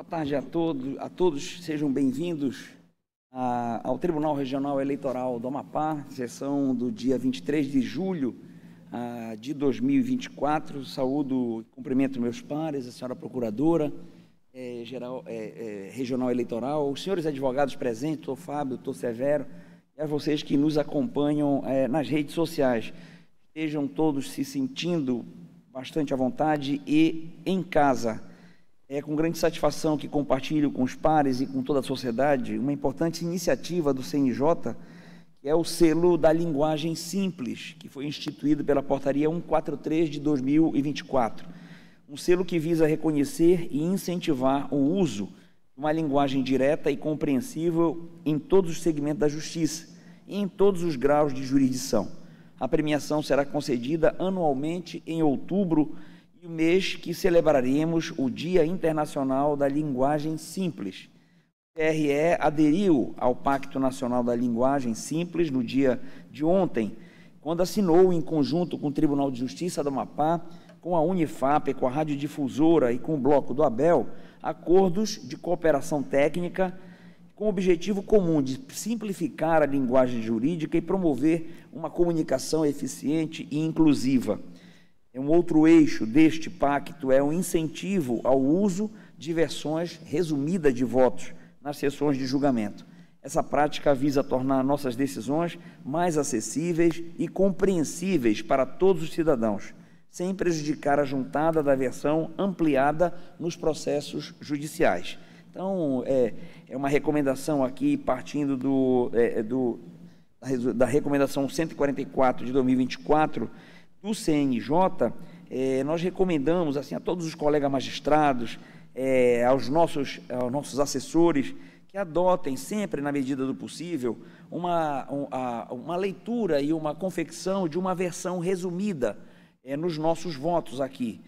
tarde a todos, sejam bem-vindos ao Tribunal Regional Eleitoral do Amapá, sessão do dia 23 de julho de 2024. Saúdo e cumprimento meus pares, a senhora procuradora regional eleitoral, os senhores advogados presentes, doutor Fábio, doutor Severo, e a vocês que nos acompanham nas redes sociais. Estejam todos se sentindo bastante à vontade e em casa. É com grande satisfação que compartilho com os pares e com toda a sociedade uma importante iniciativa do CNJ, que é o selo da linguagem simples, que foi instituído pela Portaria 143 de 2024. Um selo que visa reconhecer e incentivar o uso de uma linguagem direta e compreensível em todos os segmentos da justiça e em todos os graus de jurisdição. A premiação será concedida anualmente em outubro, e o mês que celebraremos o Dia Internacional da Linguagem Simples. O TRE aderiu ao Pacto Nacional da Linguagem Simples no dia de ontem, quando assinou, em conjunto com o Tribunal de Justiça do Amapá, com a Unifap, com a Radiodifusora e com o Bloco do Abel, acordos de cooperação técnica com o objetivo comum de simplificar a linguagem jurídica e promover uma comunicação eficiente e inclusiva. Um outro eixo deste pacto é o incentivo ao uso de versões resumidas de votos nas sessões de julgamento. Essa prática visa tornar nossas decisões mais acessíveis e compreensíveis para todos os cidadãos, sem prejudicar a juntada da versão ampliada nos processos judiciais. Então, é uma recomendação aqui, partindo da recomendação 144 de 2024, do CNJ, nós recomendamos assim, a todos os colegas magistrados, aos nossos assessores, que adotem sempre, na medida do possível, uma leitura e uma confecção de uma versão resumida nos nossos votos aqui,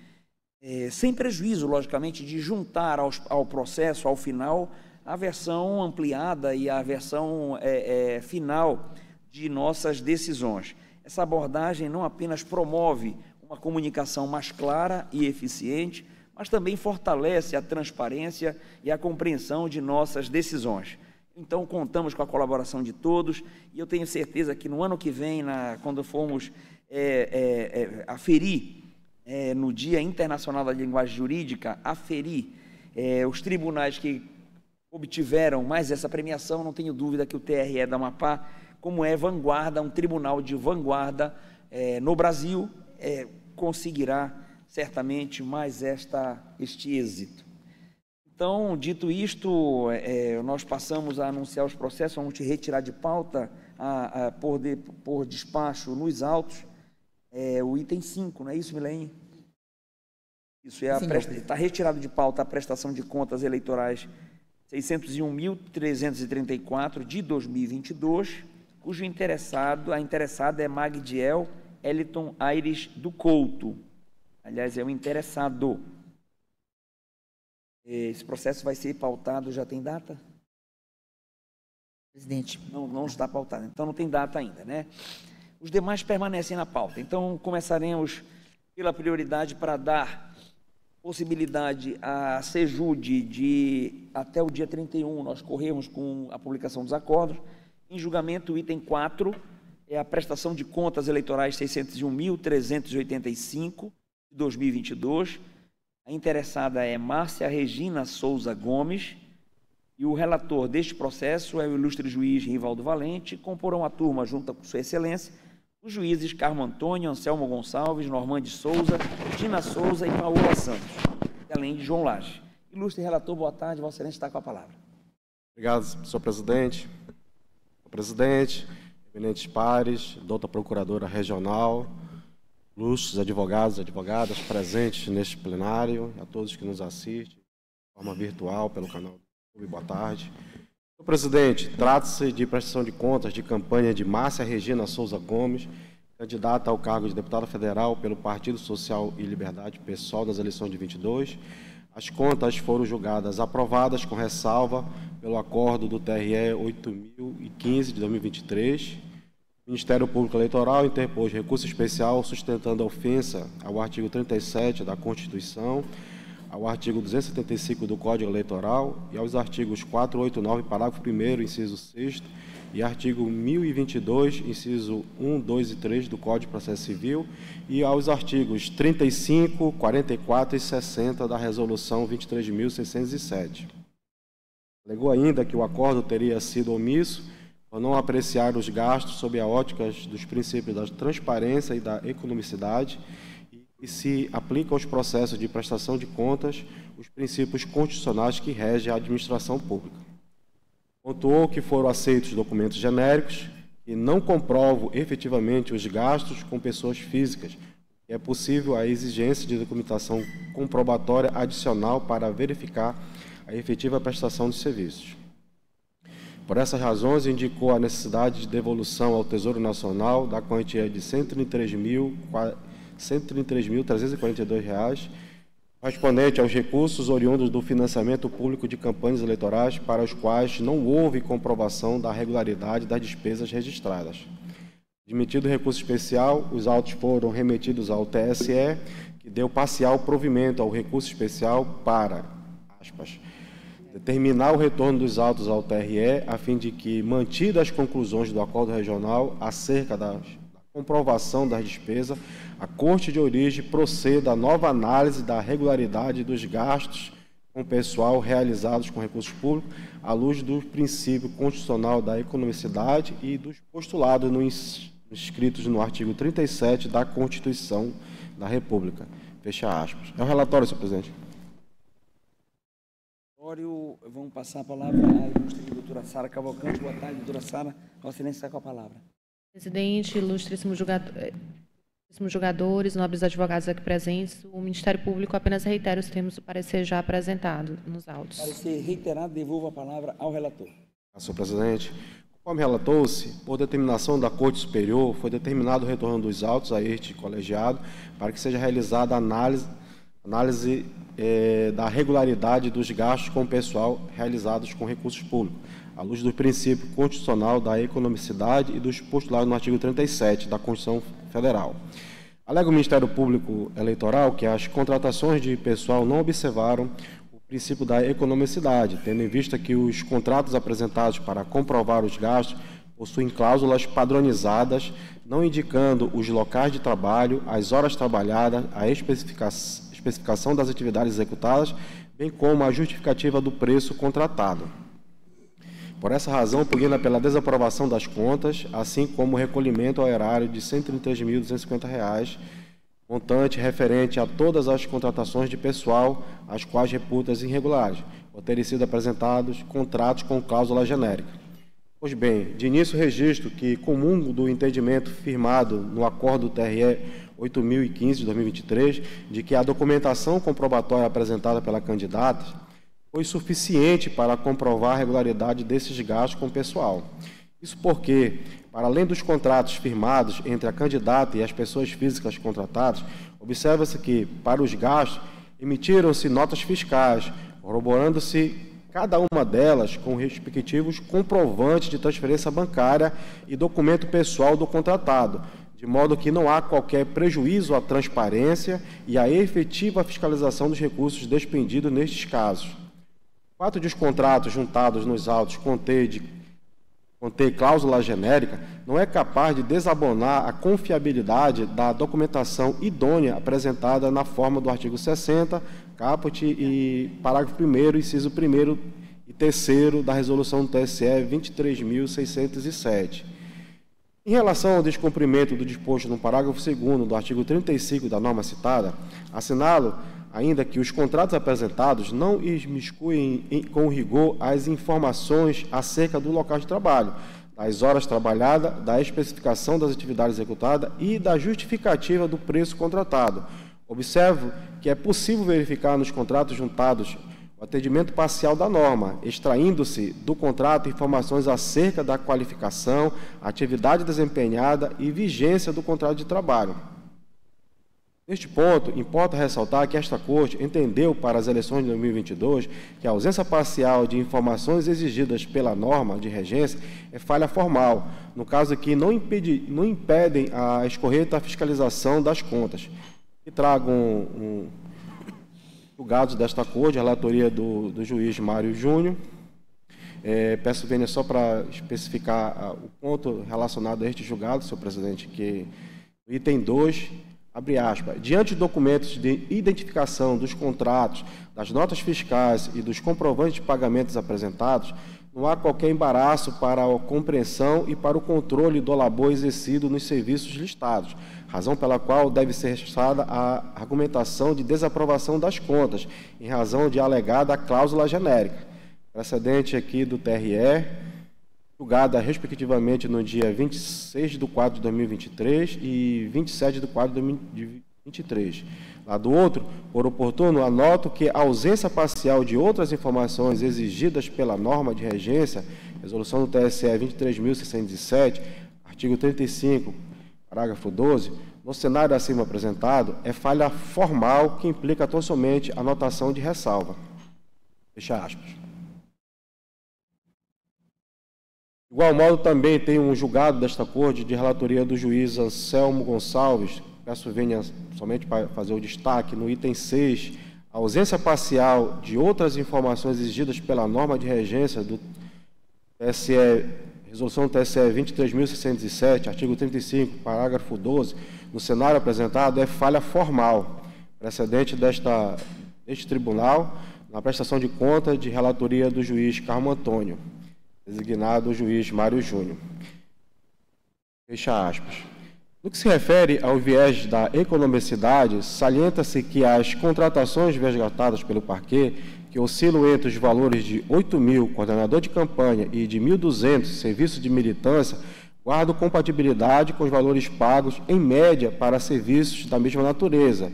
sem prejuízo, logicamente, de juntar ao processo, ao final, a versão ampliada e a versão final de nossas decisões. Essa abordagem não apenas promove uma comunicação mais clara e eficiente, mas também fortalece a transparência e a compreensão de nossas decisões. Então, contamos com a colaboração de todos e eu tenho certeza que no ano que vem, quando formos aferir, no Dia Internacional da Linguagem Jurídica, aferir os tribunais que obtiveram mais essa premiação, não tenho dúvida que o TRE da Amapá, como é vanguarda, um tribunal de vanguarda no Brasil, conseguirá certamente mais este êxito. Então, dito isto, nós passamos a anunciar os processos, vamos te retirar de pauta, por despacho nos autos, o item 5, não é isso, Milene? Isso, está retirado de pauta a prestação de contas eleitorais 601.334 de 2022, cujo a interessada é Magdiel Eliton Aires do Couto. Aliás, é o interessado. Esse processo vai ser pautado, já tem data? Presidente. Não está pautado, então não tem data ainda, né? Os demais permanecem na pauta. Então, começaremos pela prioridade para dar possibilidade à CEJUDE de, até o dia 31, nós corremos com a publicação dos acordos. Em julgamento, o item 4 é a prestação de contas eleitorais 601.385 de 2022. A interessada é Márcia Regina Souza Gomes e o relator deste processo é o ilustre juiz Rivaldo Valente. Comporão a turma, junto com Sua Excelência, os juízes Carmo Antônio, Anselmo Gonçalves, Normande Souza, Tina Souza e Paola Santos, além de João Lage. Ilustre relator, boa tarde, Vossa Excelência está com a palavra. Obrigado, senhor presidente. Presidente, eminentes pares, doutora procuradora regional, ilustres advogados e advogadas presentes neste plenário, a todos que nos assistem de forma virtual pelo canal do YouTube, boa tarde. Senhor presidente, trata-se de prestação de contas de campanha de Márcia Regina Souza Gomes, candidata ao cargo de deputada federal pelo Partido Social e Liberdade PSOL das eleições de 22. As contas foram julgadas aprovadas com ressalva pelo acordo do TRE 8.015 de 2023. O Ministério Público Eleitoral interpôs recurso especial sustentando a ofensa ao artigo 37 da Constituição, ao artigo 275 do Código Eleitoral e aos artigos 489, parágrafo 1º, inciso 6º, e artigo 1022, inciso 1, 2 e 3 do Código de Processo Civil, e aos artigos 35, 44 e 60 da Resolução 23.607. Alegou ainda que o acordo teria sido omisso por não apreciar os gastos sob a ótica dos princípios da transparência e da economicidade e se aplica aos processos de prestação de contas os princípios constitucionais que regem a administração pública. Pontuou que foram aceitos documentos genéricos que não comprovam efetivamente os gastos com pessoas físicas, e é possível a exigência de documentação comprobatória adicional para verificar a efetiva prestação de serviços. Por essas razões, indicou a necessidade de devolução ao Tesouro Nacional da quantia de R$ 133.342, correspondente aos recursos oriundos do financiamento público de campanhas eleitorais para os quais não houve comprovação da regularidade das despesas registradas. Admitido o recurso especial, os autos foram remetidos ao TSE, que deu parcial provimento ao recurso especial para, aspas, determinar o retorno dos autos ao TRE, a fim de que, mantidas as conclusões do acordo regional acerca da comprovação das despesas, a Corte de Origem proceda à nova análise da regularidade dos gastos com pessoal realizados com recursos públicos, à luz do princípio constitucional da economicidade e dos postulados inscritos no artigo 37 da Constituição da República. Fecha aspas. É o relatório, senhor presidente. Vamos passar a palavra à ilustre doutora Sara Cavalcante. Boa tarde, doutora Sara. Vossa Excelência está com a palavra. Presidente, ilustríssimos julgadores, nobres advogados aqui presentes, o Ministério Público apenas reitera os termos do parecer já apresentado nos autos. Parecer reiterado, devolvo a palavra ao relator. Senhor presidente, conforme relatou-se, por determinação da Corte Superior, foi determinado o retorno dos autos a este colegiado para que seja realizada a análise da regularidade dos gastos com o pessoal realizados com recursos públicos, à luz do princípio constitucional da economicidade e dos postulados no artigo 37 da Constituição Federal. Alega o Ministério Público Eleitoral que as contratações de pessoal não observaram o princípio da economicidade, tendo em vista que os contratos apresentados para comprovar os gastos possuem cláusulas padronizadas, não indicando os locais de trabalho, as horas trabalhadas, a especificação das atividades executadas, bem como a justificativa do preço contratado. Por essa razão, pugna pela desaprovação das contas, assim como o recolhimento ao erário de R$ 133.250, montante referente a todas as contratações de pessoal, as quais reputas irregulares, por terem sido apresentados contratos com cláusula genérica. Pois bem, de início registro que comungo do entendimento firmado no acordo do TRE 8015 de 2023, de que a documentação comprobatória apresentada pela candidata foi suficiente para comprovar a regularidade desses gastos com o pessoal. Isso porque, para além dos contratos firmados entre a candidata e as pessoas físicas contratadas, observa-se que, para os gastos, emitiram-se notas fiscais, corroborando-se cada uma delas com respectivos comprovantes de transferência bancária e documento pessoal do contratado, de modo que não há qualquer prejuízo à transparência e à efetiva fiscalização dos recursos despendidos nestes casos. O fato de os contratos juntados nos autos conter cláusula genérica não é capaz de desabonar a confiabilidade da documentação idônea apresentada na forma do artigo 60, caput e parágrafo 1º, inciso 1º e 3º da resolução do TSE 23.607. Em relação ao descumprimento do disposto no parágrafo 2º do artigo 35 da norma citada, assinalo ainda que os contratos apresentados não imiscuem com rigor as informações acerca do local de trabalho, das horas trabalhadas, da especificação das atividades executadas e da justificativa do preço contratado. Observo que é possível verificar nos contratos juntados o atendimento parcial da norma, extraindo-se do contrato informações acerca da qualificação, atividade desempenhada e vigência do contrato de trabalho. Neste ponto, importa ressaltar que esta Corte entendeu para as eleições de 2022 que a ausência parcial de informações exigidas pela norma de regência é falha formal, no caso que não impedem a escorreta fiscalização das contas. E trago julgados desta corte, a relatoria do juiz Mário Júnior. Peço vênia só para especificar o ponto relacionado a este julgado, senhor presidente, que o item 2, abre aspas, diante de documentos de identificação dos contratos, das notas fiscais e dos comprovantes de pagamentos apresentados, não há qualquer embaraço para a compreensão e para o controle do labor exercido nos serviços listados, razão pela qual deve ser rechaçada a argumentação de desaprovação das contas, em razão de alegada cláusula genérica. Precedente aqui do TRE, julgada respectivamente no dia 26 de 4 de 2023 e 27 de 4 de 2023. Lá do outro, por oportuno, anoto que a ausência parcial de outras informações exigidas pela norma de regência, resolução do TSE 23.607, artigo 35, parágrafo 12, no cenário acima apresentado, é falha formal que implica tão somente a anotação de ressalva. Fecha aspas. De igual modo, também tem um julgado desta corte de relatoria do juiz Anselmo Gonçalves. Peço venha somente para fazer o destaque no item 6, a ausência parcial de outras informações exigidas pela norma de regência do TSE, resolução do TSE 23.607, artigo 35, parágrafo 12, no cenário apresentado, é falha formal, precedente deste tribunal, na prestação de conta de relatoria do juiz Carmo Antônio, designado o juiz Mário Júnior. Fecha aspas. No que se refere ao viés da economicidade, salienta-se que as contratações resgatadas pelo parquê, que oscilam entre os valores de 8.000, coordenador de campanha, e de 1.200, serviço de militância, guardam compatibilidade com os valores pagos, em média, para serviços da mesma natureza.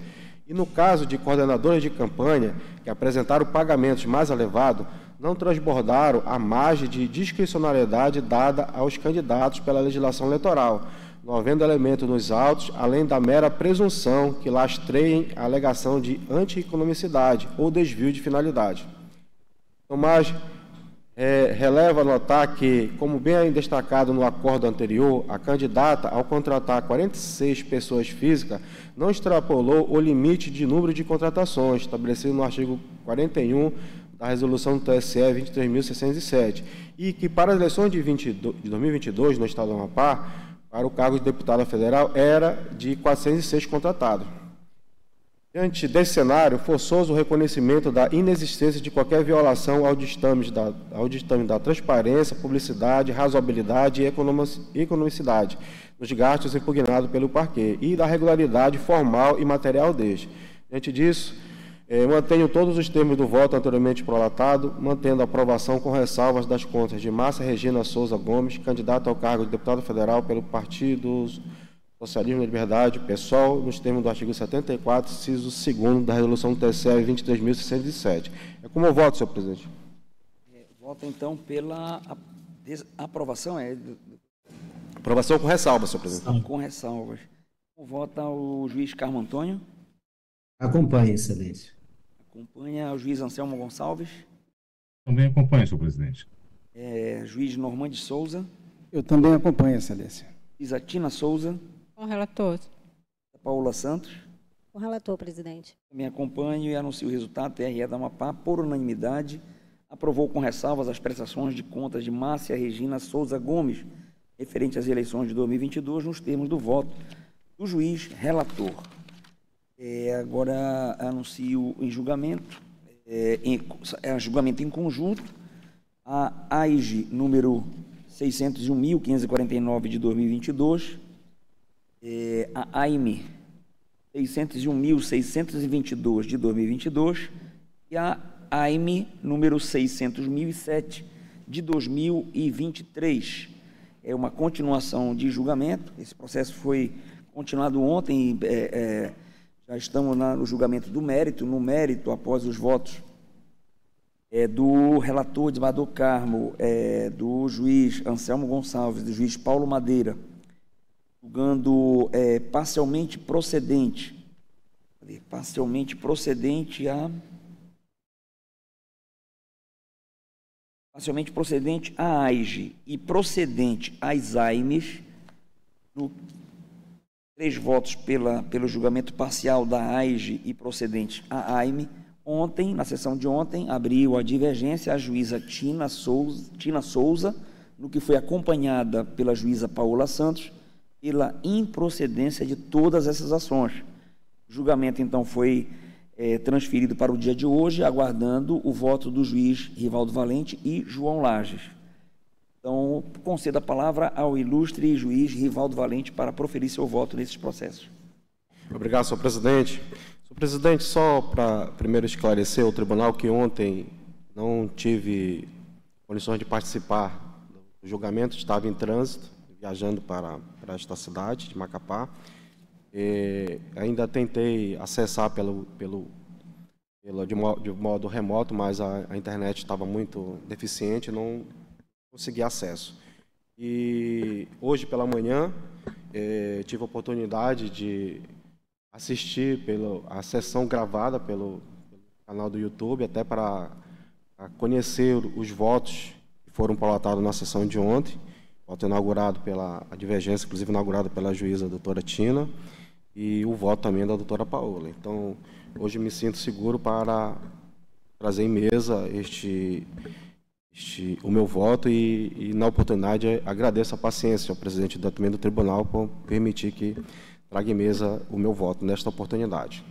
E no caso de coordenadores de campanha, que apresentaram pagamentos mais elevados, não transbordaram a margem de discricionariedade dada aos candidatos pela legislação eleitoral, não havendo elemento nos autos, além da mera presunção que lastreiem a alegação de anti-economicidade ou desvio de finalidade. Tomás releva notar que, como bem destacado no acordo anterior, a candidata, ao contratar 46 pessoas físicas, não extrapolou o limite de número de contratações, estabelecido no artigo 41 da resolução do TSE 23.607, e que para as eleições de 2022 no Estado do Amapá, para o cargo de deputada federal, era de 406 contratados. Diante desse cenário, forçoso o reconhecimento da inexistência de qualquer violação ao ditame da transparência, publicidade, razoabilidade e economicidade nos gastos impugnados pelo parquê e da regularidade formal e material deste. Diante disso, mantenho todos os termos do voto anteriormente prolatado, mantendo a aprovação com ressalvas das contas de Márcia Regina Souza Gomes, candidata ao cargo de deputada federal pelo Partido Socialismo e Liberdade, PSOL, nos termos do artigo 74, inciso 2º da resolução do TSE 23.607. É como eu voto, senhor presidente? Voto, então, pela aprovação. Aprovação com ressalvas, senhor presidente. Com ressalvas. Vota o juiz Carmo Antônio. Acompanhe, excelência. Acompanha o juiz Anselmo Gonçalves. Também acompanho, senhor presidente. Juiz Normande Souza. Eu também acompanho, excelência. Juíza Tina Souza. Com o relator. Paula Santos. Com o relator, presidente. Também acompanho e anuncio o resultado. TRE da Amapá, por unanimidade, aprovou com ressalvas as prestações de contas de Márcia Regina Souza Gomes, referente às eleições de 2022, nos termos do voto do juiz relator. Agora anuncio em julgamento, julgamento em conjunto, a AIG número 601.549 de 2022, a AIME 601.622 de 2022 e a AIME número 600.007 de 2023. É uma continuação de julgamento. Esse processo foi continuado ontem, já estamos no julgamento do mérito. No mérito, após os votos do relator desembargador Carmo, do juiz Anselmo Gonçalves, do juiz Paulo Madeira, julgando parcialmente procedente a AIGE e procedente às AIMES, no 3 votos pelo julgamento parcial da AIGE e procedente à AIME, Ontem, na sessão de ontem, abriu a divergência a juíza Tina Souza, no que foi acompanhada pela juíza Paola Santos, pela improcedência de todas essas ações. O julgamento, então, foi transferido para o dia de hoje, aguardando o voto do juiz Rivaldo Valente e João Lages. Então, concedo a palavra ao ilustre juiz Rivaldo Valente para proferir seu voto nesses processos. Obrigado, senhor presidente. Senhor presidente, só para primeiro esclarecer ao tribunal que ontem não tive condições de participar do julgamento, estava em trânsito, viajando para esta cidade de Macapá. Ainda tentei acessar de modo remoto, mas a internet estava muito deficiente, não consegui acesso. E hoje pela manhã tive a oportunidade de assistir a sessão gravada pelo canal do YouTube, até para conhecer os votos que foram pautados na sessão de ontem, voto inaugurado a divergência, inclusive inaugurado pela juíza doutora Tina, e o voto também da doutora Paola. Então, hoje me sinto seguro para trazer em mesa o meu voto e na oportunidade, agradeço a paciência ao presidente também do tribunal por permitir que traga em mesa o meu voto nesta oportunidade.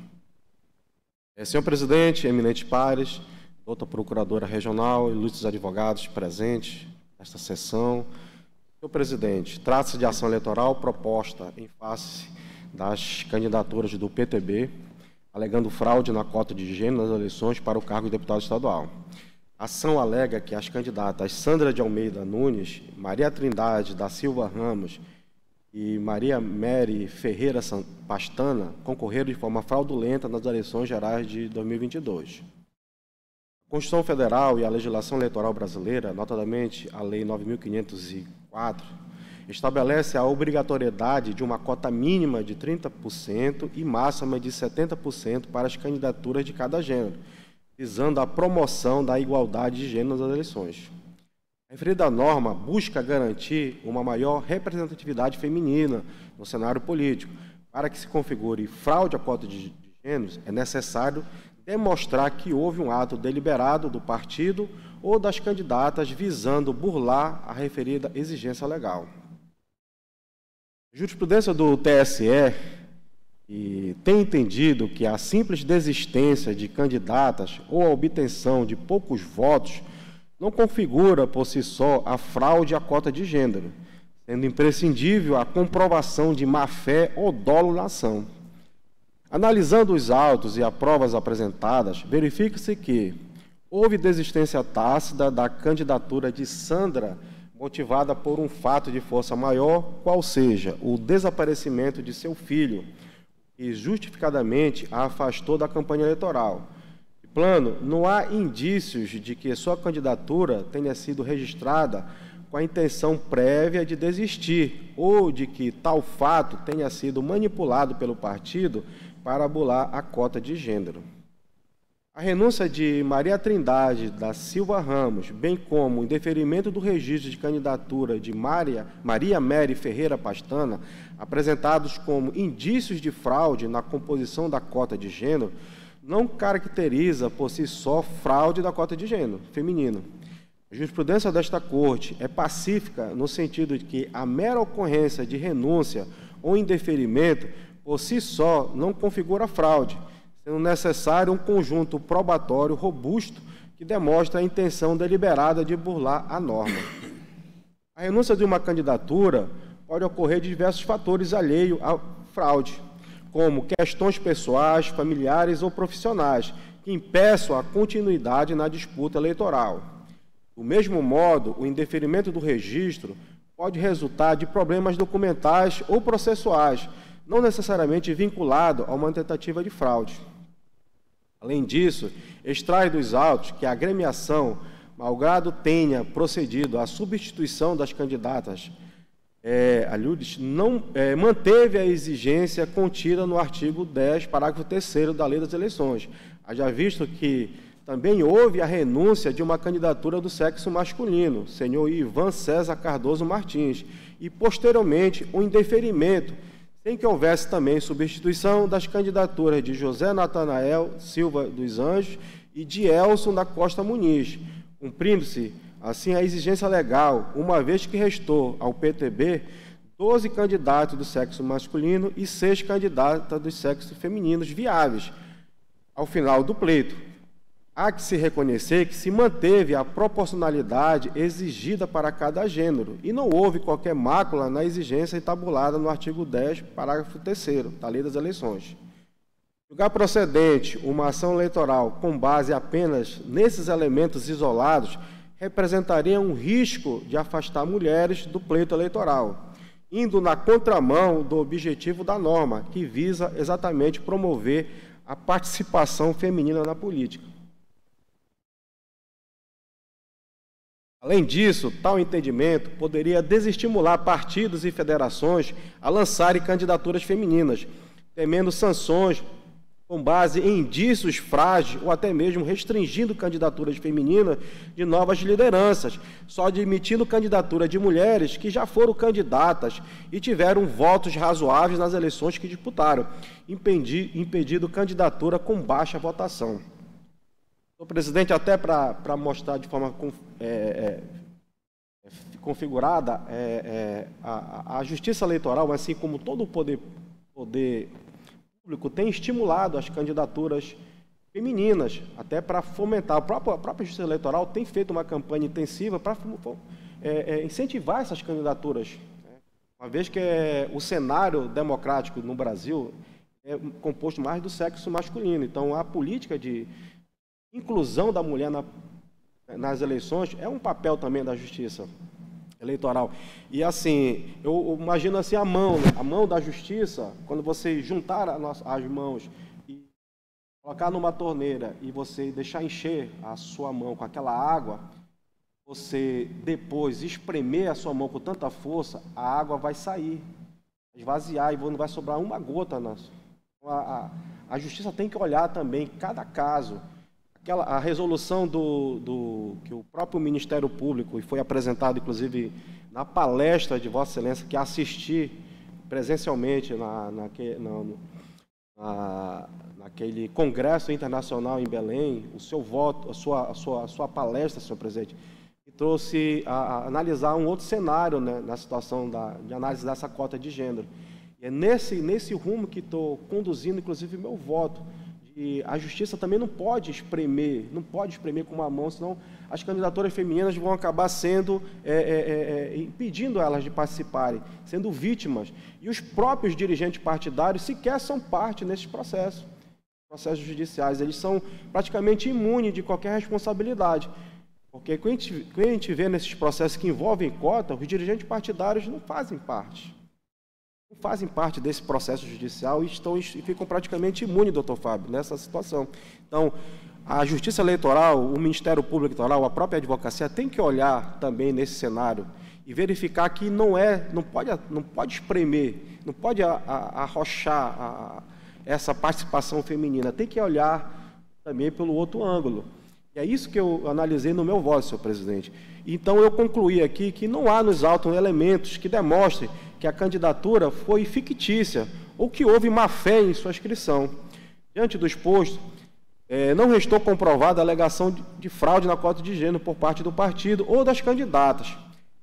Senhor presidente, eminentes pares, doutora procuradora regional, ilustres advogados presentes nesta sessão. Senhor presidente, trata-se de ação eleitoral proposta em face das candidaturas do PTB, alegando fraude na cota de gênero nas eleições para o cargo de deputado estadual. A ação alega que as candidatas Sandra de Almeida Nunes, Maria Trindade da Silva Ramos e Maria Mary Ferreira Pastana concorreram de forma fraudulenta nas eleições gerais de 2022. A Constituição Federal e a legislação eleitoral brasileira, notadamente a Lei 9.504, estabelece a obrigatoriedade de uma cota mínima de 30% e máxima de 70% para as candidaturas de cada gênero, visando a promoção da igualdade de gênero nas eleições. A referida norma busca garantir uma maior representatividade feminina no cenário político. Para que se configure fraude à cota de gêneros, é necessário demonstrar que houve um ato deliberado do partido ou das candidatas visando burlar a referida exigência legal. A jurisprudência do TSE tem entendido que a simples desistência de candidatas ou a obtenção de poucos votos não configura por si só a fraude à cota de gênero, sendo imprescindível a comprovação de má-fé ou dolo na ação. Analisando os autos e as provas apresentadas, verifica-se que houve desistência tácita da candidatura de Sandra, motivada por um fato de força maior, qual seja o desaparecimento de seu filho, que justificadamente a afastou da campanha eleitoral. De plano, não há indícios de que sua candidatura tenha sido registrada com a intenção prévia de desistir ou de que tal fato tenha sido manipulado pelo partido para burlar a cota de gênero. A renúncia de Maria Trindade da Silva Ramos, bem como o indeferimento do registro de candidatura de Maria Mary Ferreira Pastana, apresentados como indícios de fraude na composição da cota de gênero, não caracteriza por si só fraude da cota de gênero feminino. A jurisprudência desta Corte é pacífica no sentido de que a mera ocorrência de renúncia ou indeferimento por si só não configura fraude, sendo necessário um conjunto probatório robusto que demonstra a intenção deliberada de burlar a norma. A renúncia de uma candidatura pode ocorrer de diversos fatores alheios à fraude, como questões pessoais, familiares ou profissionais, que impeçam a continuidade na disputa eleitoral. Do mesmo modo, o indeferimento do registro pode resultar de problemas documentais ou processuais, não necessariamente vinculado a uma tentativa de fraude. Além disso, extrai dos autos que a agremiação, malgrado tenha procedido à substituição das candidatas, manteve a exigência contida no artigo 10, parágrafo 3º da Lei das Eleições, haja visto que também houve a renúncia de uma candidatura do sexo masculino, senhor Ivan César Cardoso Martins, e, posteriormente, o indeferimento, sem que houvesse também substituição das candidaturas de José Natanael Silva dos Anjos e de Elson da Costa Muniz, cumprindo-se, assim, a exigência legal, uma vez que restou ao PTB 12 candidatos do sexo masculino e 6 candidatas do sexo feminino viáveis, ao final do pleito. Há que se reconhecer que se manteve a proporcionalidade exigida para cada gênero e não houve qualquer mácula na exigência entabulada no artigo 10, parágrafo 3º da Lei das Eleições. Julgar procedente uma ação eleitoral com base apenas nesses elementos isolados representaria um risco de afastar mulheres do pleito eleitoral, indo na contramão do objetivo da norma, que visa exatamente promover a participação feminina na política. Além disso, tal entendimento poderia desestimular partidos e federações a lançarem candidaturas femininas, temendo sanções com base em indícios frágeis ou até mesmo restringindo candidaturas femininas de novas lideranças, só admitindo candidatura de mulheres que já foram candidatas e tiveram votos razoáveis nas eleições que disputaram, impedindo candidatura com baixa votação. Senhor presidente, até para mostrar de forma configurada, a Justiça Eleitoral, assim como todo o poder público, tem estimulado as candidaturas femininas, até para fomentar. A própria Justiça Eleitoral tem feito uma campanha intensiva para incentivar essas candidaturas, uma vez que o cenário democrático no Brasil é composto mais do sexo masculino. Então, a política de inclusão da mulher nas eleições é um papel também da Justiça Eleitoral. E assim, eu imagino assim a mão da Justiça, quando você juntar as mãos e colocar numa torneira e você deixar encher a sua mão com aquela água, você depois espremer a sua mão com tanta força, a água vai sair, esvaziar e não vai sobrar uma gota. A Justiça tem que olhar também cada caso. A resolução que o próprio Ministério Público, e foi apresentado, inclusive, na palestra de Vossa Excelência, que assisti presencialmente naquele congresso internacional em Belém, o seu voto, a sua palestra, senhor presidente, que trouxe a analisar um outro cenário, né, na situação de análise dessa cota de gênero. E é nesse rumo que estou conduzindo, inclusive, meu voto. E a Justiça também não pode espremer com uma mão, senão as candidaturas femininas vão acabar sendo, impedindo elas de participarem, sendo vítimas. E os próprios dirigentes partidários sequer são parte nesses processos judiciais. Eles são praticamente imunes de qualquer responsabilidade. Porque quando a gente vê nesses processos que envolvem cota, os dirigentes partidários não fazem parte desse processo judicial e ficam praticamente imunes, doutor Fábio, nessa situação. Então, a Justiça Eleitoral, o Ministério Público Eleitoral, a própria advocacia tem que olhar também nesse cenário e verificar que não pode espremer, não pode arrochar essa participação feminina, tem que olhar também pelo outro ângulo. E é isso que eu analisei no meu voto, senhor presidente. Então, eu concluí aqui que não há nos autos elementos que demonstrem que a candidatura foi fictícia ou que houve má-fé em sua inscrição. Diante do exposto, não restou comprovada a alegação de fraude na cota de gênero por parte do partido ou das candidatas.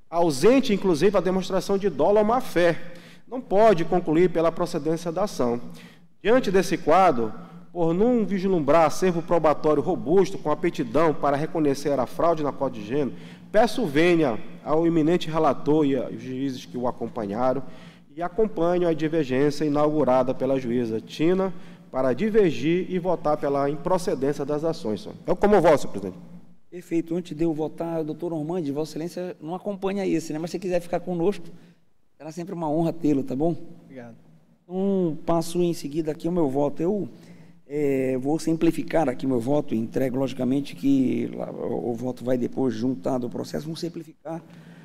Ausente, inclusive, a demonstração de dolo ou má-fé. Não pode concluir pela procedência da ação. Diante desse quadro, por não vislumbrar acervo probatório robusto com aptidão para reconhecer a fraude na cota de gênero, peço vênia ao eminente relator e aos juízes que o acompanharam e acompanho a divergência inaugurada pela juíza Tina para divergir e votar pela improcedência das ações. É como eu voto, senhor presidente. Perfeito. Antes de eu votar, doutor Ormandi, Vossa Excelência não acompanha esse, né? Mas se quiser ficar conosco, será sempre uma honra tê-lo, tá bom? Obrigado. Então, passo em seguida aqui o meu voto. Eu vou simplificar aqui o meu voto, entrego logicamente que o voto vai depois juntado ao processo, vamos simplificar,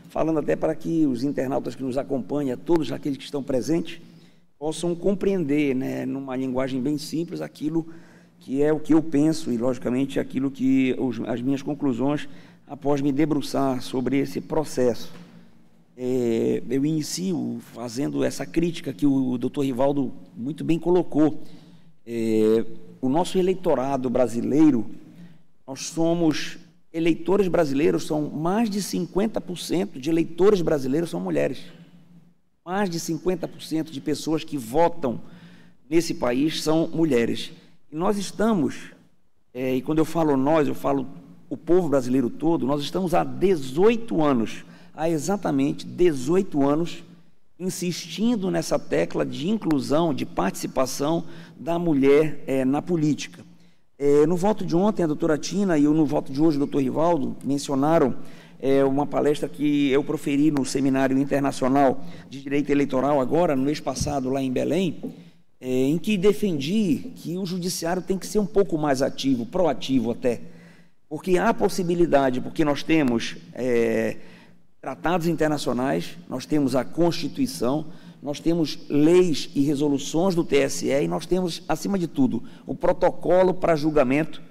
falando até para que os internautas que nos acompanham, todos aqueles que estão presentes, possam compreender, né, numa linguagem bem simples, aquilo que é o que eu penso e, logicamente, aquilo que as minhas conclusões após me debruçar sobre esse processo. eu inicio fazendo essa crítica que o doutor Rivaldo muito bem colocou. O nosso eleitorado brasileiro, nós somos eleitores brasileiros, são mais de 50% de eleitores brasileiros são mulheres. Mais de 50% de pessoas que votam nesse país são mulheres. E nós estamos, e quando eu falo nós, eu falo o povo brasileiro todo, nós estamos há 18 anos, há exatamente 18 anos, insistindo nessa tecla de inclusão, de participação da mulher na política. No voto de ontem, a doutora Tina, e no voto de hoje, o doutor Rivaldo, mencionaram uma palestra que eu proferi no Seminário Internacional de Direito Eleitoral, agora, no mês passado, lá em Belém, em que defendi que o judiciário tem que ser um pouco mais ativo, proativo até, porque há possibilidade, porque nós temos tratados internacionais, nós temos a Constituição, nós temos leis e resoluções do TSE e nós temos, acima de tudo, o protocolo para julgamento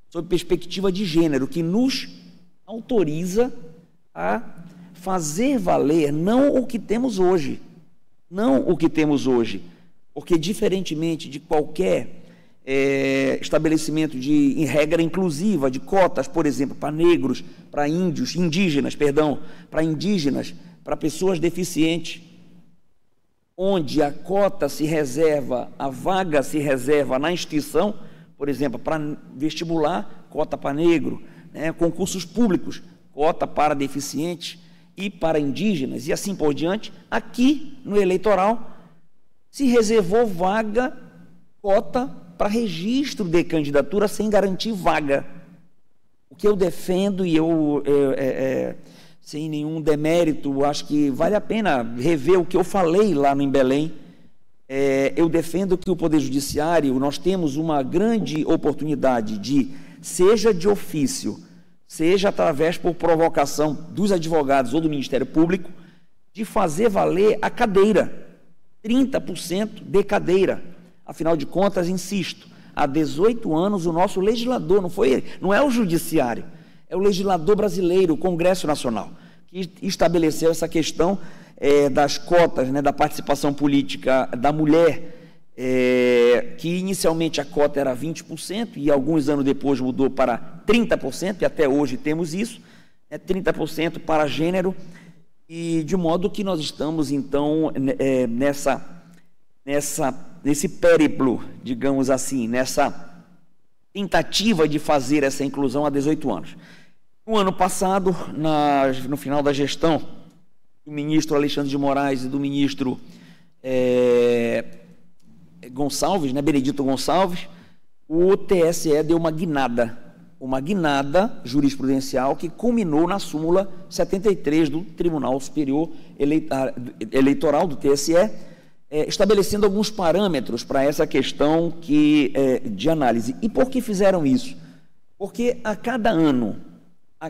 sob perspectiva de gênero, que nos autoriza a fazer valer não o que temos hoje, porque diferentemente de qualquer estabelecimento em regra inclusiva, de cotas, por exemplo, para negros, para indígenas, para pessoas deficientes, onde a cota se reserva, a vaga se reserva na instituição, por exemplo, para vestibular, cota para negro, concursos públicos, cota para deficientes e para indígenas, e assim por diante. Aqui, no eleitoral, se reservou vaga, cota para registro de candidatura sem garantir vaga. O que eu defendo, e eu, sem nenhum demérito, acho que vale a pena rever o que eu falei lá em Belém. Eu defendo que o Poder Judiciário, nós temos uma grande oportunidade de, seja de ofício, seja através por provocação dos advogados ou do Ministério Público, de fazer valer a cadeira, 30% de cadeira. Afinal de contas, insisto, há 18 anos o nosso legislador, não é o Judiciário, é o legislador brasileiro, o Congresso Nacional, que estabeleceu essa questão das cotas, da participação política da mulher, que inicialmente a cota era 20% e alguns anos depois mudou para 30%, e até hoje temos isso, 30% para gênero, e de modo que nós estamos, então, nesse périplo, digamos assim, nessa tentativa de fazer essa inclusão há 18 anos. No ano passado, no final da gestão do ministro Alexandre de Moraes e do ministro Gonçalves, Benedito Gonçalves, o TSE deu uma guinada jurisprudencial que culminou na súmula 73 do Tribunal Superior Eleitoral, do TSE, estabelecendo alguns parâmetros para essa questão de análise. E por que fizeram isso? Porque a cada ano,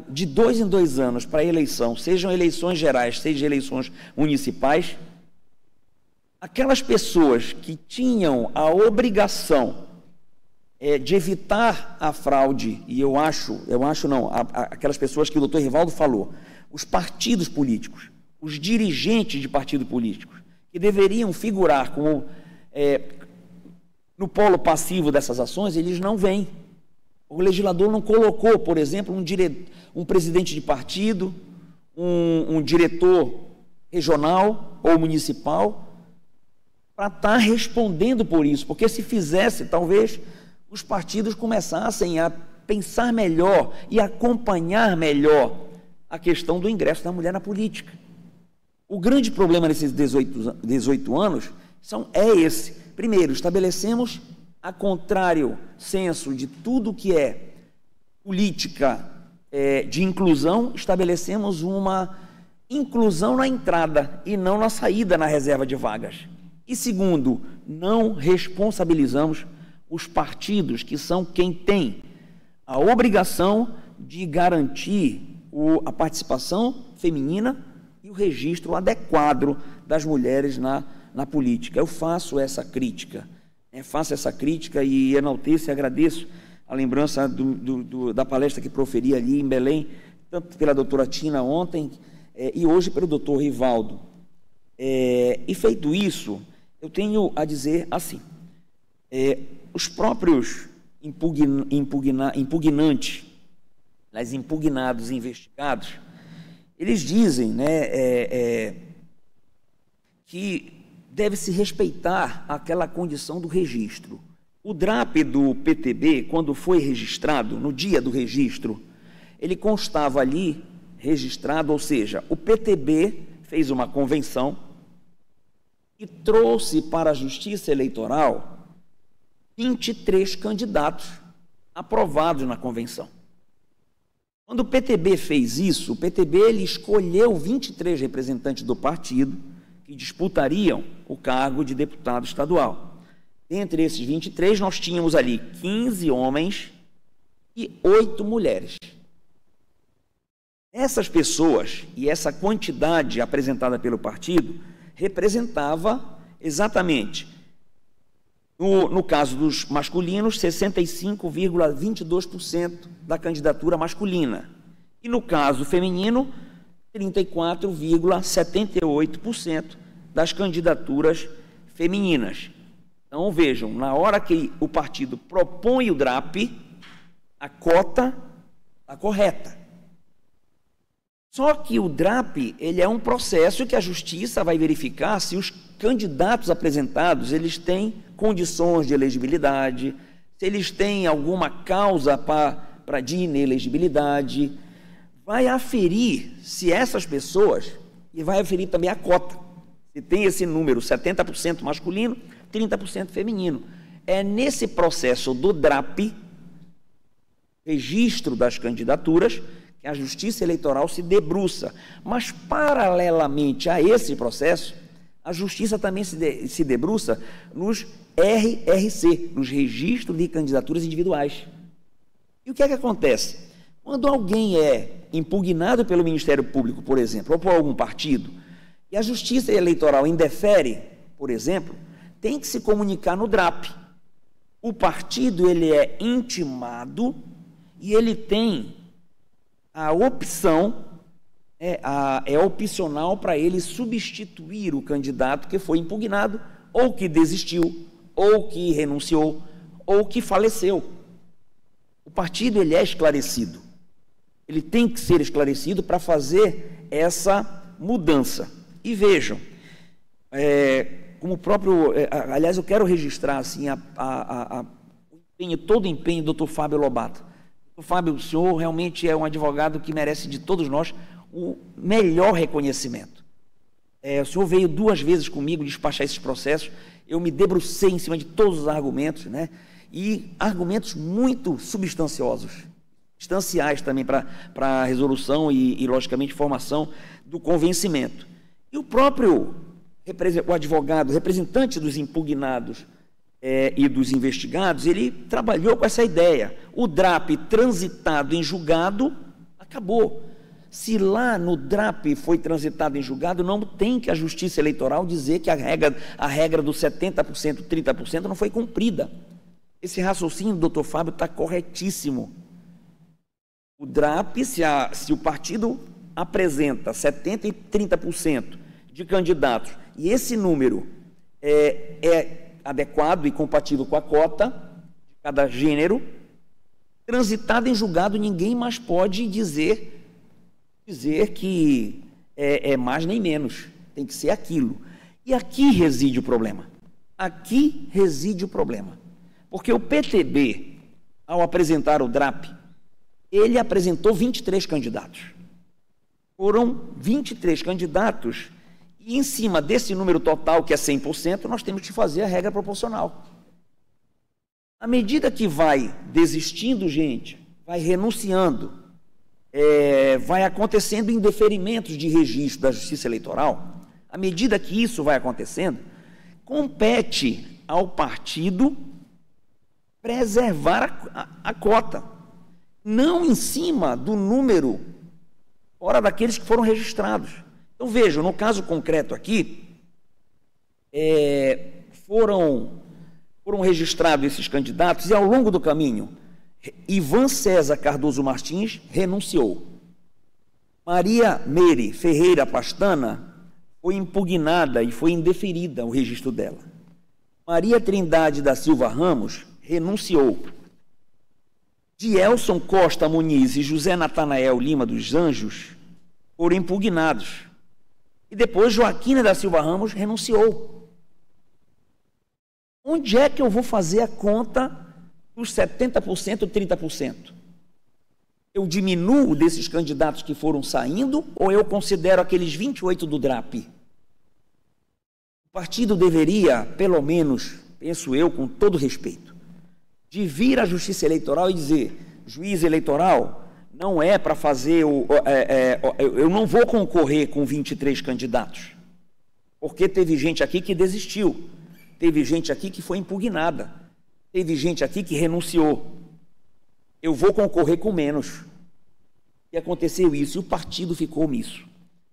de 2 em 2 anos para a eleição, sejam eleições gerais, sejam eleições municipais, aquelas pessoas que tinham a obrigação de evitar a fraude, e aquelas pessoas que o doutor Rivaldo falou, os partidos políticos, os dirigentes de partidos políticos, que deveriam figurar como no polo passivo dessas ações, eles não vêm. O legislador não colocou, por exemplo, um presidente de partido, um diretor regional ou municipal, para estar respondendo por isso, porque se fizesse, talvez os partidos começassem a pensar melhor e acompanhar melhor a questão do ingresso da mulher na política. O grande problema nesses 18 anos é esse. Primeiro, estabelecemos, a contrário senso de tudo que é política de inclusão, estabelecemos uma inclusão na entrada e não na saída na reserva de vagas. E segundo, não responsabilizamos os partidos, que são quem tem a obrigação de garantir a participação feminina e o registro adequado das mulheres na política. Eu faço essa crítica, e enalteço e agradeço a lembrança da palestra que proferi ali em Belém, tanto pela doutora Tina ontem, e hoje pelo doutor Rivaldo. E feito isso, eu tenho a dizer assim, os próprios impugnados e investigados, eles dizem, né, que deve-se respeitar aquela condição do registro. O DRAP do PTB, quando foi registrado, no dia do registro, ele constava ali registrado, ou seja, o PTB fez uma convenção e trouxe para a Justiça Eleitoral 23 candidatos aprovados na convenção. Quando o PTB fez isso, o PTB ele escolheu 23 representantes do partido que disputariam o cargo de deputado estadual. Entre esses 23, nós tínhamos ali 15 homens e 8 mulheres. Essas pessoas e essa quantidade apresentada pelo partido representava exatamente, no caso dos masculinos, 65,22% da candidatura masculina. E no caso feminino, 34,78% das candidaturas femininas. Então, vejam, na hora que o partido propõe o DRAP, a cota está correta. Só que o DRAP, ele é um processo que a Justiça vai verificar se os candidatos apresentados, eles têm condições de elegibilidade, se eles têm alguma causa de inelegibilidade, vai aferir se essas pessoas, e vai aferir também a cota, se tem esse número, 70% masculino, 30% feminino. É nesse processo do DRAP, registro das candidaturas, que a Justiça Eleitoral se debruça. Mas, paralelamente a esse processo, a Justiça também se debruça nos RRC, nos Registros de Candidaturas Individuais. E o que é que acontece? Quando alguém é impugnado pelo Ministério Público, por exemplo, ou por algum partido, e a Justiça Eleitoral indefere, por exemplo, tem que se comunicar no DRAP. O partido ele é intimado e ele tem a opção, é opcional para ele substituir o candidato que foi impugnado, ou que desistiu, ou que renunciou, ou que faleceu. O partido ele é esclarecido. Ele tem que ser esclarecido para fazer essa mudança. E vejam, como o próprio... aliás, eu quero registrar assim, todo o empenho do doutor Fábio Lobato. Fábio, o senhor realmente é um advogado que merece de todos nós o melhor reconhecimento. O senhor veio 2 vezes comigo despachar esses processos, eu me debrucei em cima de todos os argumentos, né? E argumentos muito substanciosos, substanciais também para a resolução e, logicamente, formação do convencimento. E o próprio o advogado, representante dos impugnados, e dos investigados, ele trabalhou com essa ideia. O DRAP transitado em julgado, acabou. Se lá no DRAP foi transitado em julgado, não tem que a Justiça Eleitoral dizer que a regra do 70%, 30% não foi cumprida. Esse raciocínio do doutor Fábio está corretíssimo. O DRAP, se o partido apresenta 70% e 30% de candidatos, e esse número é adequado e compatível com a cota de cada gênero, transitado em julgado, ninguém mais pode dizer que é mais nem menos, tem que ser aquilo. E aqui reside o problema. Aqui reside o problema. Porque o PTB, ao apresentar o DRAP, ele apresentou 23 candidatos. Foram 23 candidatos. E em cima desse número total, que é 100%, nós temos que fazer a regra proporcional. À medida que vai desistindo gente, vai renunciando, vai acontecendo indeferimentos de registro da Justiça Eleitoral, à medida que isso vai acontecendo, compete ao partido preservar a cota, não em cima do número, fora daqueles que foram registrados. Então, vejam, no caso concreto aqui, foram registrados esses candidatos e, ao longo do caminho, Ivan César Cardoso Martins renunciou. Maria Meire Ferreira Pastana foi impugnada e foi indeferida o registro dela. Maria Trindade da Silva Ramos renunciou. Dielson Costa Muniz e José Natanael Lima dos Anjos foram impugnados. E depois Joaquina da Silva Ramos renunciou. Onde é que eu vou fazer a conta dos 70% e 30%? Eu diminuo desses candidatos que foram saindo ou eu considero aqueles 28 do DRAP? O partido deveria, pelo menos, penso eu, com todo respeito, de vir à Justiça Eleitoral e dizer: juiz eleitoral, não é para fazer eu não vou concorrer com 23 candidatos, porque teve gente aqui que desistiu, teve gente aqui que foi impugnada, teve gente aqui que renunciou. Eu vou concorrer com menos. E aconteceu isso, e o partido ficou omisso.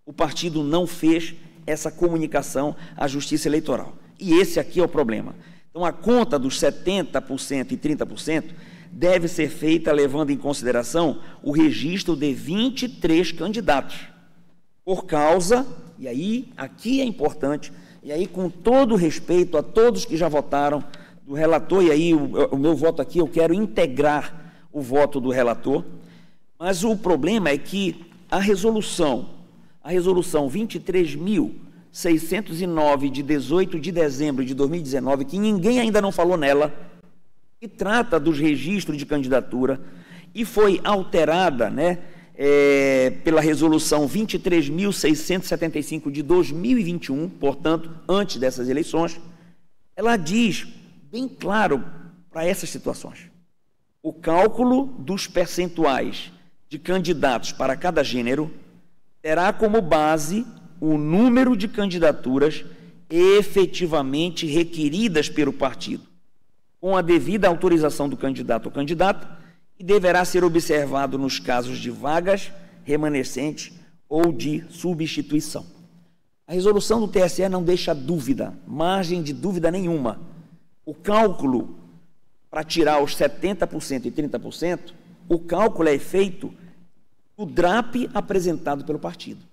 O partido não fez essa comunicação à Justiça Eleitoral. E esse aqui é o problema. Então, a conta dos 70% e 30% deve ser feita levando em consideração o registro de 23 candidatos. Por causa, e aí, aqui é importante, e aí com todo respeito a todos que já votaram, do relator, e aí o meu voto aqui, eu quero integrar o voto do relator, mas o problema é que a resolução 23.609 de 18 de dezembro de 2019, que ninguém ainda não falou nela, que trata dos registros de candidatura, e foi alterada, pela resolução 23.675 de 2021, portanto, antes dessas eleições, ela diz bem claro para essas situações: o cálculo dos percentuais de candidatos para cada gênero terá como base o número de candidaturas efetivamente requeridas pelo partido, com a devida autorização do candidato ou candidata, e deverá ser observado nos casos de vagas remanescentes ou de substituição. A resolução do TSE não deixa dúvida, margem de dúvida nenhuma. O cálculo para tirar os 70% e 30%, o cálculo é feito no DRAP apresentado pelo partido.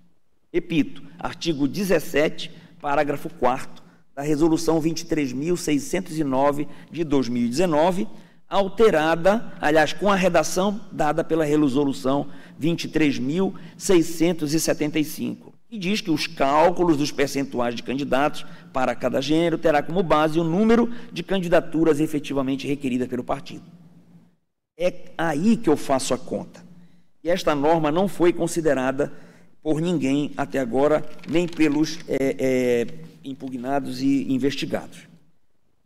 Repito, artigo 17, parágrafo 4º da resolução 23.609 de 2019, alterada, aliás, com a redação dada pela resolução 23.675, que diz que os cálculos dos percentuais de candidatos para cada gênero terá como base o número de candidaturas efetivamente requeridas pelo partido. É aí que eu faço a conta. E esta norma não foi considerada por ninguém até agora, nem pelos impugnados e investigados.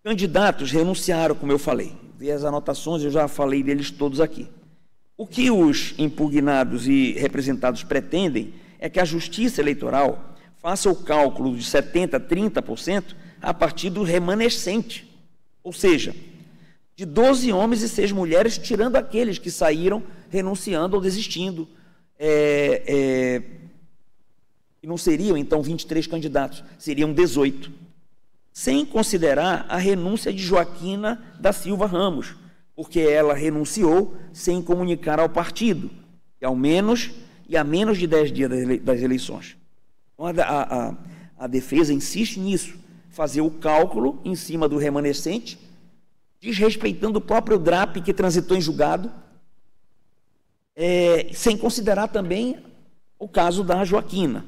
Candidatos renunciaram, como eu falei. Vi as anotações, eu já falei deles todos aqui. O que os impugnados e representados pretendem é que a Justiça Eleitoral faça o cálculo de 70% a 30% a partir do remanescente, ou seja, de 12 homens e 6 mulheres, tirando aqueles que saíram renunciando ou desistindo, e não seriam, então, 23 candidatos, seriam 18, sem considerar a renúncia de Joaquina da Silva Ramos, porque ela renunciou sem comunicar ao partido, e a menos de 10 dias das eleições. Então, a defesa insiste nisso, fazer o cálculo em cima do remanescente, desrespeitando o próprio DRAP que transitou em julgado, sem considerar também o caso da Joaquina.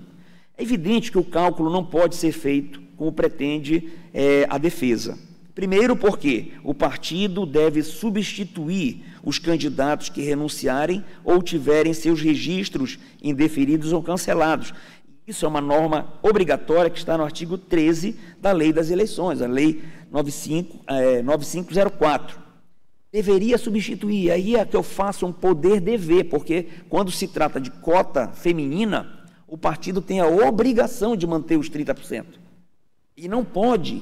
É evidente que o cálculo não pode ser feito como pretende a defesa. Primeiro, porque o partido deve substituir os candidatos que renunciarem ou tiverem seus registros indeferidos ou cancelados. Isso é uma norma obrigatória que está no artigo 13 da Lei das Eleições, a Lei 9504. Deveria substituir, aí é que eu faço um poder-dever, porque quando se trata de cota feminina, o partido tem a obrigação de manter os 30%. E não pode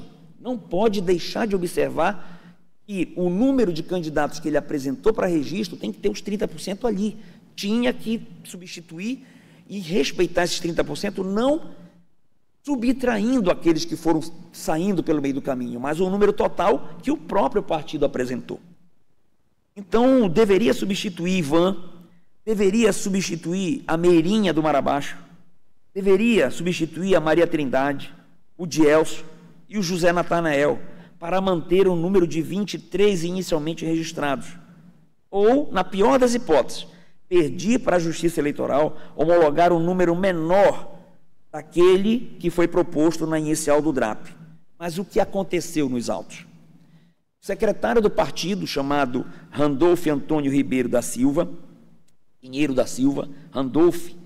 deixar de observar que o número de candidatos que ele apresentou para registro tem que ter os 30% ali. Tinha que substituir e respeitar esses 30%, não subtraindo aqueles que foram saindo pelo meio do caminho, mas o número total que o próprio partido apresentou. Então, deveria substituir Ivan, deveria substituir a Meirinha do Marabaixo, deveria substituir a Maria Trindade, o Dielso e o José Natanael, para manter um número de 23 inicialmente registrados. Ou, na pior das hipóteses, pedir para a Justiça Eleitoral homologar um número menor daquele que foi proposto na inicial do DRAP. Mas o que aconteceu nos autos? O secretário do partido, chamado Randolfo Antônio Ribeiro da Silva, Pinheiro da Silva, Randolfo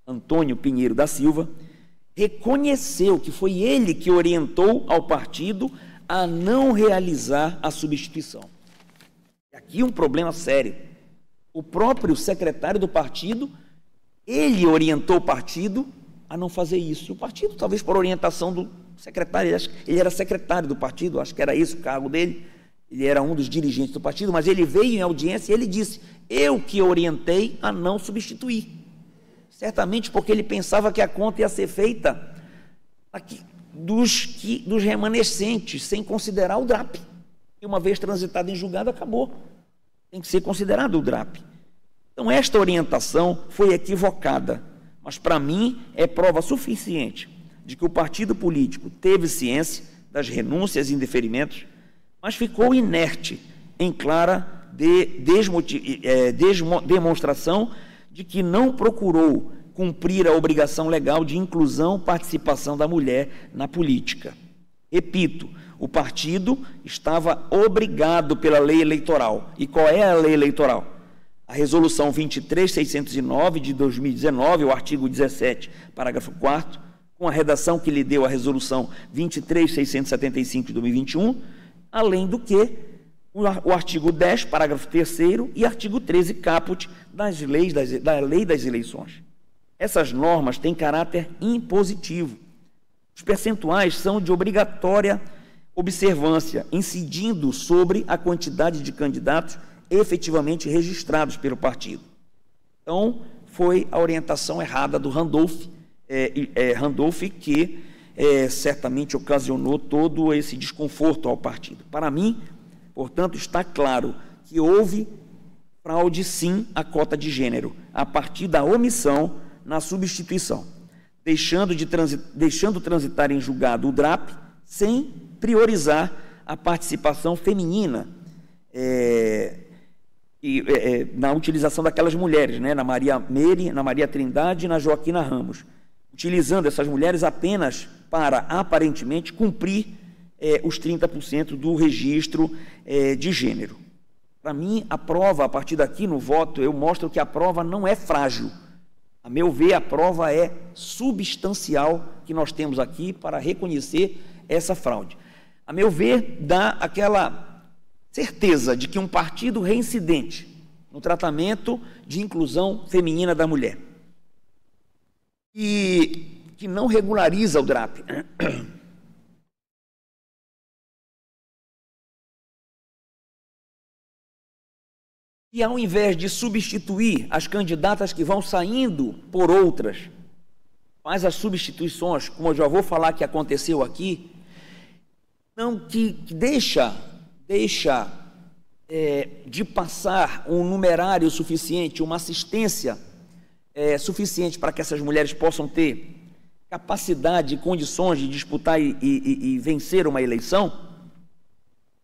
Antônio Pinheiro da Silva, reconheceu que foi ele que orientou ao partido a não realizar a substituição. E aqui um problema sério. O próprio secretário do partido, ele orientou o partido a não fazer isso. E o partido, talvez por orientação do secretário, ele era secretário do partido, acho que era esse o cargo dele, ele era um dos dirigentes do partido, mas ele veio em audiência e ele disse, eu que orientei a não substituir. Certamente porque ele pensava que a conta ia ser feita aqui, dos remanescentes, sem considerar o DRAP. E uma vez transitado em julgado, acabou. Tem que ser considerado o DRAP. Então, esta orientação foi equivocada, mas para mim é prova suficiente de que o partido político teve ciência das renúncias e indeferimentos, mas ficou inerte em clara demonstração de que não procurou cumprir a obrigação legal de inclusão e participação da mulher na política. Repito, o partido estava obrigado pela lei eleitoral. E qual é a lei eleitoral? A Resolução 23.609 de 2019, o artigo 17, parágrafo 4º, com a redação que lhe deu a Resolução 23.675 de 2021, além do que o artigo 10, parágrafo 3º e artigo 13, caput da Lei das Eleições. Essas normas têm caráter impositivo. Os percentuais são de obrigatória observância, incidindo sobre a quantidade de candidatos efetivamente registrados pelo partido. Então, foi a orientação errada do Randolfo, que certamente ocasionou todo esse desconforto ao partido. Para mim, portanto, está claro que houve fraude, sim, à cota de gênero, a partir da omissão na substituição, deixando transitar em julgado o DRAP sem priorizar a participação feminina na utilização daquelas mulheres, né, na Maria Meire, na Maria Trindade e na Joaquina Ramos, utilizando essas mulheres apenas para, aparentemente, cumprir os 30% do registro de gênero. Para mim, a prova, a partir daqui no voto, eu mostro que a prova não é frágil. A meu ver, a prova é substancial que nós temos aqui para reconhecer essa fraude. A meu ver, dá aquela certeza de que um partido reincidente no tratamento de inclusão feminina da mulher e que não regulariza o DRAP, e ao invés de substituir as candidatas que vão saindo por outras, faz as substituições, como eu já vou falar que aconteceu aqui, não, que deixa de passar um numerário suficiente, uma assistência suficiente para que essas mulheres possam ter capacidade e condições de disputar e vencer uma eleição.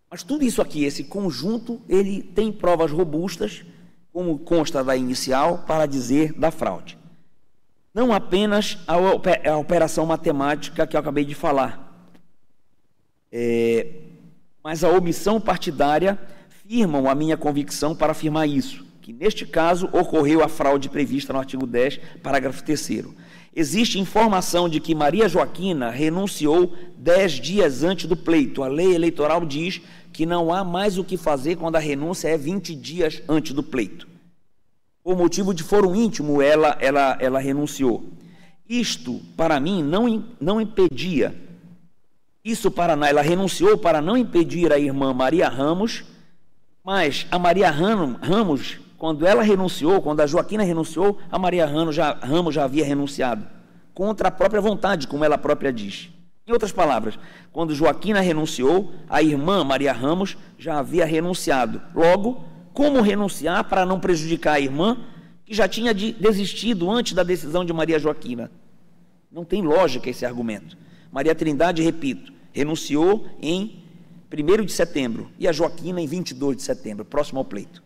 Mas tudo isso aqui, esse conjunto, ele tem provas robustas, como consta da inicial, para dizer da fraude. Não apenas a operação matemática que eu acabei de falar, mas a omissão partidária firmam a minha convicção para afirmar isso, que neste caso ocorreu a fraude prevista no artigo 10, parágrafo 3º. Existe informação de que Maria Joaquina renunciou 10 dias antes do pleito. A lei eleitoral diz que não há mais o que fazer quando a renúncia é 20 dias antes do pleito. Por motivo de foro íntimo, ela renunciou. Isto, para mim, não impedia. Ela renunciou para não impedir a irmã Maria Ramos, mas a Maria Ramos, quando ela renunciou, quando a Joaquina renunciou, a Maria Ramos já havia renunciado, contra a própria vontade, como ela própria diz. Em outras palavras, quando Joaquina renunciou, a irmã Maria Ramos já havia renunciado. Logo, como renunciar para não prejudicar a irmã, que já tinha desistido antes da decisão de Maria Joaquina. Não tem lógica esse argumento. Maria Trindade, repito, renunciou em 1º de setembro e a Joaquina em 22 de setembro, próximo ao pleito.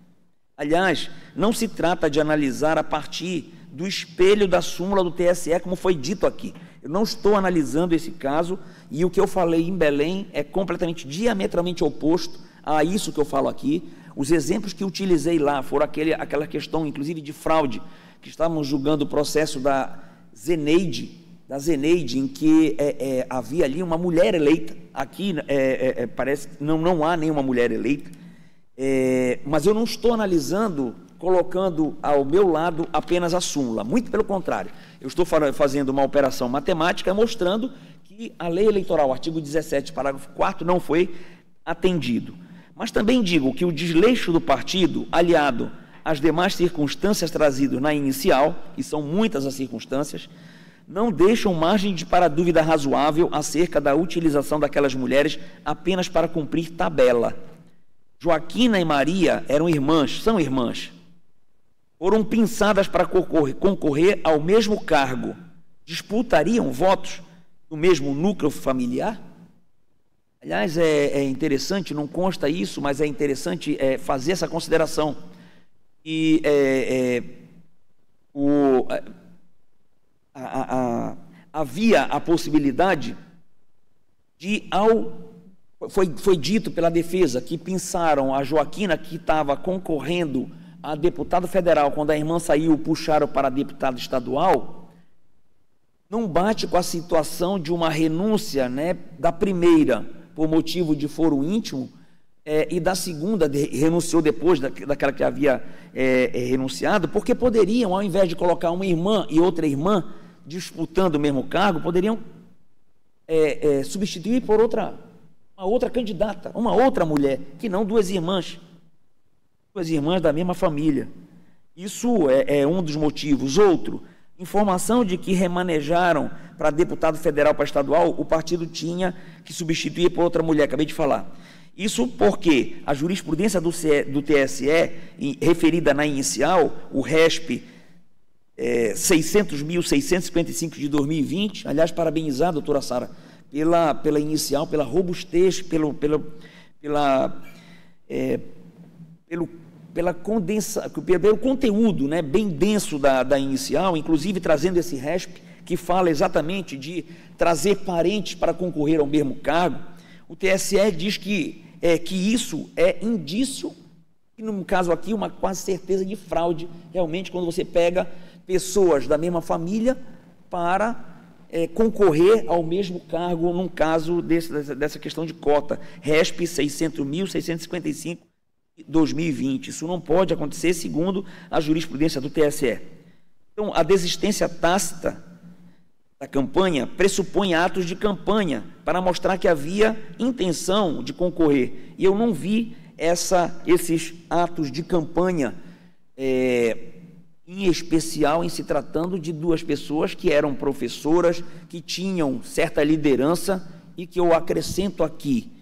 Aliás, não se trata de analisar a partir do espelho da súmula do TSE, como foi dito aqui. Eu não estou analisando esse caso e o que eu falei em Belém é completamente diametralmente oposto a isso que eu falo aqui. Os exemplos que utilizei lá foram aquela questão, inclusive, de fraude, que estávamos julgando o processo da Zeneide, em que havia ali uma mulher eleita. Aqui parece que não há nenhuma mulher eleita, mas eu não estou analisando, colocando ao meu lado apenas a súmula, muito pelo contrário. Eu estou fazendo uma operação matemática mostrando que a lei eleitoral, artigo 17, parágrafo 4º, não foi atendido. Mas também digo que o desleixo do partido, aliado às demais circunstâncias trazidas na inicial, e são muitas as circunstâncias, não deixam margem para dúvida razoável acerca da utilização daquelas mulheres apenas para cumprir tabela. Joaquina e Maria são irmãs. Foram pinçadas para concorrer ao mesmo cargo. Disputariam votos do mesmo núcleo familiar? Aliás, é interessante, não consta isso, mas é interessante fazer essa consideração. E havia a possibilidade de, foi dito pela defesa, que pinçaram a Joaquina, que estava concorrendo a deputado federal, quando a irmã saiu, puxaram para deputado estadual, não bate com a situação de uma renúncia, né, da primeira, por motivo de foro íntimo, e da segunda, renunciou depois daquela que havia renunciado, porque poderiam, ao invés de colocar uma irmã e outra irmã disputando o mesmo cargo, poderiam substituir por uma outra candidata, uma outra mulher, que não duas irmãs da mesma família. Isso é um dos motivos. Outro, informação de que remanejaram para deputado federal, para estadual, o partido tinha que substituir por outra mulher, acabei de falar. Isso porque a jurisprudência do TSE, referida na inicial, o RESP 600.655 de 2020, aliás, parabenizar, doutora Sara, pela inicial, pela robustez, pelo conteúdo, né, bem denso da inicial, inclusive trazendo esse RESP, que fala exatamente de trazer parentes para concorrer ao mesmo cargo. O TSE diz que isso é indício, e no caso aqui, uma quase certeza de fraude, realmente, quando você pega pessoas da mesma família para concorrer ao mesmo cargo, num caso dessa questão de cota, RESP 600.655, 2020. Isso não pode acontecer, segundo a jurisprudência do TSE. Então, a desistência tácita da campanha pressupõe atos de campanha para mostrar que havia intenção de concorrer. E eu não vi esses atos de campanha, em especial em se tratando de duas pessoas que eram professoras, que tinham certa liderança e que eu acrescento aqui,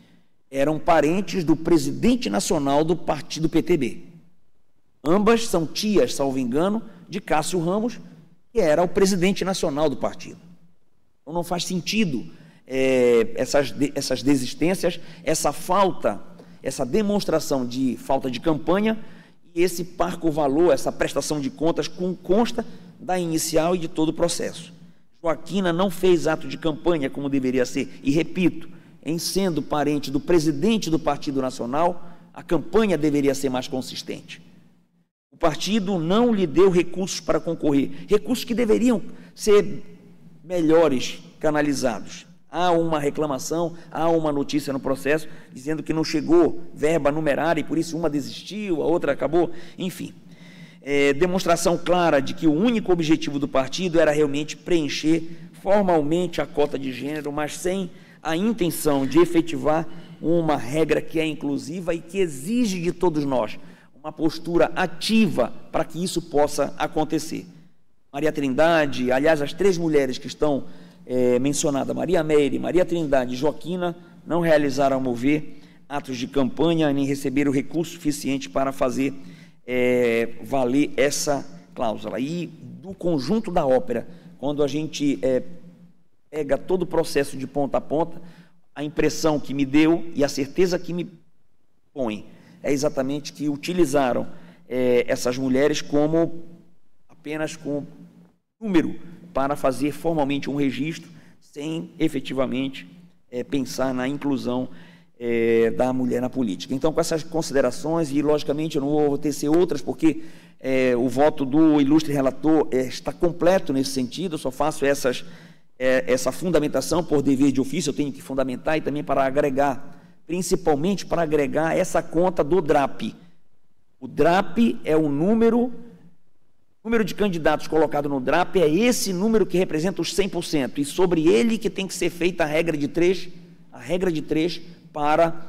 eram parentes do presidente nacional do partido PTB. Ambas são tias, salvo engano, de Cássio Ramos, que era o presidente nacional do partido. Então não faz sentido essas desistências, essa demonstração de falta de campanha e esse parco valor, essa prestação de contas consta da inicial e de todo o processo. Joaquina não fez ato de campanha como deveria ser, e repito, em sendo parente do presidente do Partido Nacional, a campanha deveria ser mais consistente. O partido não lhe deu recursos para concorrer, recursos que deveriam ser melhores canalizados. Há uma reclamação, há uma notícia no processo dizendo que não chegou verba numerária e por isso uma desistiu, a outra acabou, enfim. Demonstração clara de que o único objetivo do partido era realmente preencher formalmente a cota de gênero, mas sem a intenção de efetivar uma regra que é inclusiva e que exige de todos nós uma postura ativa para que isso possa acontecer. Maria Trindade, aliás, as três mulheres que estão mencionadas, Maria Meire, Maria Trindade e Joaquina, não realizaram, ao meu ver, atos de campanha nem receberam recurso suficiente para fazer valer cláusula. E do conjunto da ópera, quando a gente pega todo o processo de ponta a ponta, a impressão que me deu e a certeza que me põe é exatamente que utilizaram essas mulheres apenas como número para fazer formalmente um registro, sem efetivamente pensar na inclusão da mulher na política. Então, com essas considerações, e logicamente eu não vou tecer outras, porque o voto do ilustre relator está completo nesse sentido, eu só faço essa fundamentação por dever de ofício, eu tenho que fundamentar, e também para agregar, principalmente para agregar essa conta do DRAP. O DRAP é o número de candidatos colocado no DRAP, é esse número que representa os 100%, e sobre ele que tem que ser feita a regra de 3 para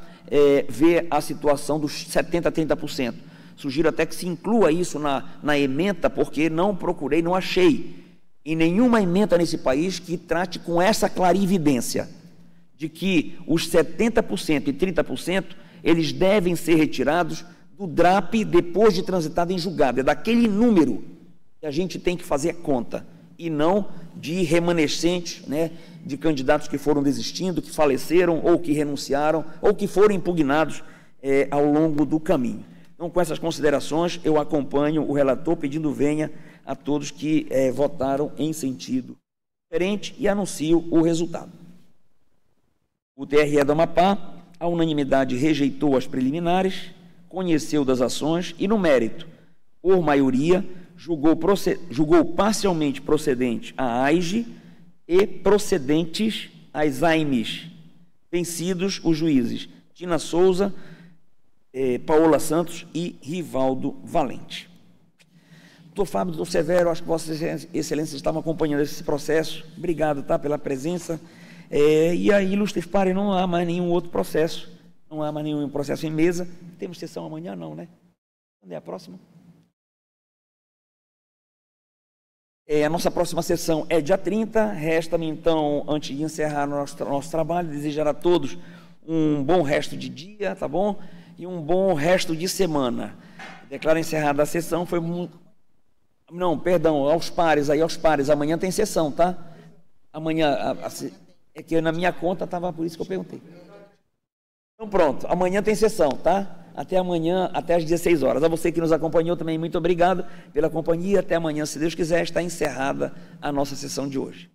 ver a situação dos 70% a 30%. Sugiro até que se inclua isso na ementa, porque não procurei, não achei em nenhuma ementa nesse país que trate com essa clarividência de que os 70% e 30% eles devem ser retirados do DRAP depois de transitado em julgado. É daquele número que a gente tem que fazer a conta, e não de remanescentes, né, de candidatos que foram desistindo, que faleceram, ou que renunciaram, ou que foram impugnados ao longo do caminho. Então, com essas considerações, eu acompanho o relator, pedindo venha a todos que votaram em sentido diferente, e anuncio o resultado. O TRE do Amapá, a unanimidade, rejeitou as preliminares, conheceu das ações e, no mérito, por maioria, julgou parcialmente procedente a AIGE e procedentes as AIMES, vencidos os juízes Tina Souza, Paola Santos e Rivaldo Valente. Doutor Fábio, doutor Severo, acho que Vossas Excelências estavam acompanhando esse processo. Obrigado, tá, pela presença. E aí, ilustres pares, não há mais nenhum outro processo. Não há mais nenhum processo em mesa. Temos sessão amanhã? Não, né? Quando é a próxima? A nossa próxima sessão é dia 30. Resta-me, então, antes de encerrar nosso trabalho, desejar a todos um bom resto de dia, tá bom? E um bom resto de semana. Declaro encerrada a sessão. Foi muito... Não, perdão, aos pares, amanhã tem sessão, tá? Amanhã, é que na minha conta estava, por isso que eu perguntei. Então pronto, amanhã tem sessão, tá? Até amanhã, até às 16 horas. A você que nos acompanhou também, muito obrigado pela companhia. Até amanhã, se Deus quiser, está encerrada a nossa sessão de hoje.